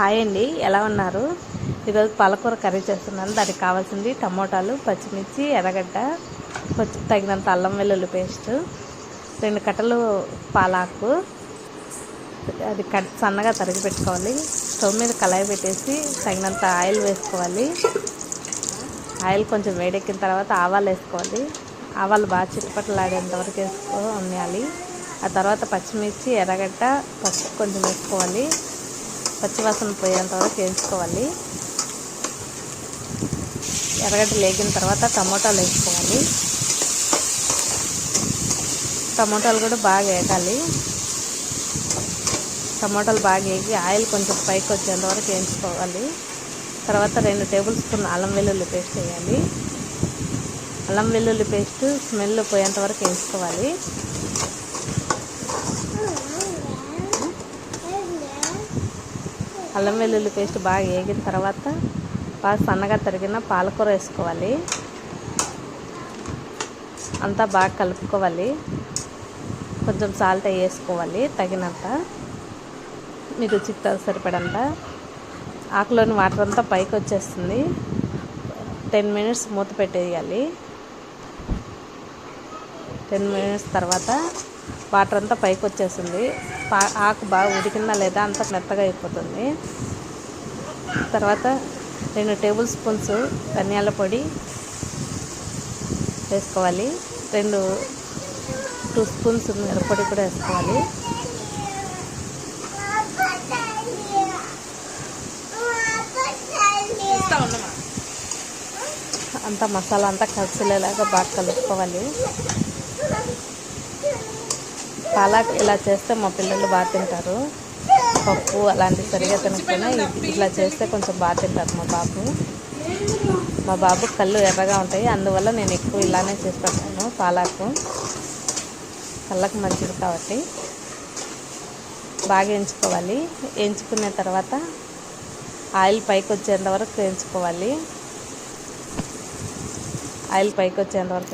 Hi అండి, ఎలా ఉన్నారు? ఈరోజు పాలకూర కర్రీ చేస్తున్నాను. దానికి కావాల్సింది టమోటాలు, పచ్చిమిర్చి, ఎర్రగడ్డ, తగినంత అల్లం వెల్లుల్లి పేస్ట్, 2 కట్టలు పాలాకు, అది సన్నగా తరిగి పెట్టుకోవాలి. స్టవ్ మీద కళాయి పెట్టేసి తగినంత ఆయిల్ వేసుకోవాలి. ఆయిల్ కొంచెం వేడెక్కిన తర్వాత ఆవాలు వేసుకోవాలి. ఆవాలు బాగా చిటపటలాడేంత వరకు వేసుకోవాలి. ఆ తర్వాత పచ్చిమిర్చి, ఎర్రగడ్డ, పసుపు కొంచెం వేసుకోవాలి. పచ్చివాసన పోయేంత వరకు వేసుకోవాలి. ఎర్రగడ్డ లేగిన తర్వాత టమోటాలు వేసుకోవాలి. టమోటాలు కూడా బాగా వేగాలి. టమోటాలు బాగా వేగి ఆయిల్ కొంచెం పైకి వచ్చేంత వరకు వేయించుకోవాలి. తర్వాత 2 టేబుల్ స్పూన్ అల్లం వెల్లుల్లి పేస్ట్ వేయాలి. అల్లం వెల్లుల్లి పేస్ట్ స్మెల్ పోయేంత వరకు వేసుకోవాలి. అల్లం వెల్లుల్లి పేస్ట్ బాగా వేగిన తర్వాత బాగా సన్నగా తరిగిన పాలకూర వేసుకోవాలి. అంతా బాగా కలుపుకోవాలి. కొంచెం సాల్ట్ వేసుకోవాలి తగినంత, మీ రుచికి సరిపడంత. ఆకులోని వాటర్ అంతా పైకి వచ్చేస్తుంది. 10 మినిట్స్ మూత పెట్టేయాలి. 10 మినిట్స్ తర్వాత వాటర్ అంతా పైకి వచ్చేస్తుంది. ఆకు బాగా ఉడికిందా లేదా అంత మెత్తగా అయిపోతుంది. తర్వాత 2 టేబుల్ స్పూన్స్ ధనియాల పొడి వేసుకోవాలి. 2 స్పూన్స్ మిరప్పొడి కూడా వేసుకోవాలి. అంతా మసాలా అంతా కలిసేలాగా బాగా కలుపుకోవాలి. పాలక్ ఇలా చేస్తే మా పిల్లలు బాగా తింటారు. పప్పు అలాంటివి సరిగా తినకపోయినా ఇట్లా చేస్తే కొంచెం బాగా తింటారు మా బాబు కళ్ళు ఎర్రగా ఉంటాయి, అందువల్ల నేను ఎక్కువ ఇలానే చేసి పెడతాను. పాలకు కళ్ళకు మంచిది కాబట్టి బాగా వేయించుకోవాలి. వేయించుకున్న తర్వాత ఆయిల్ పైకి వచ్చేంత వరకు వేయించుకోవాలి. ఆయిల్ పైకి వచ్చేంత వరకు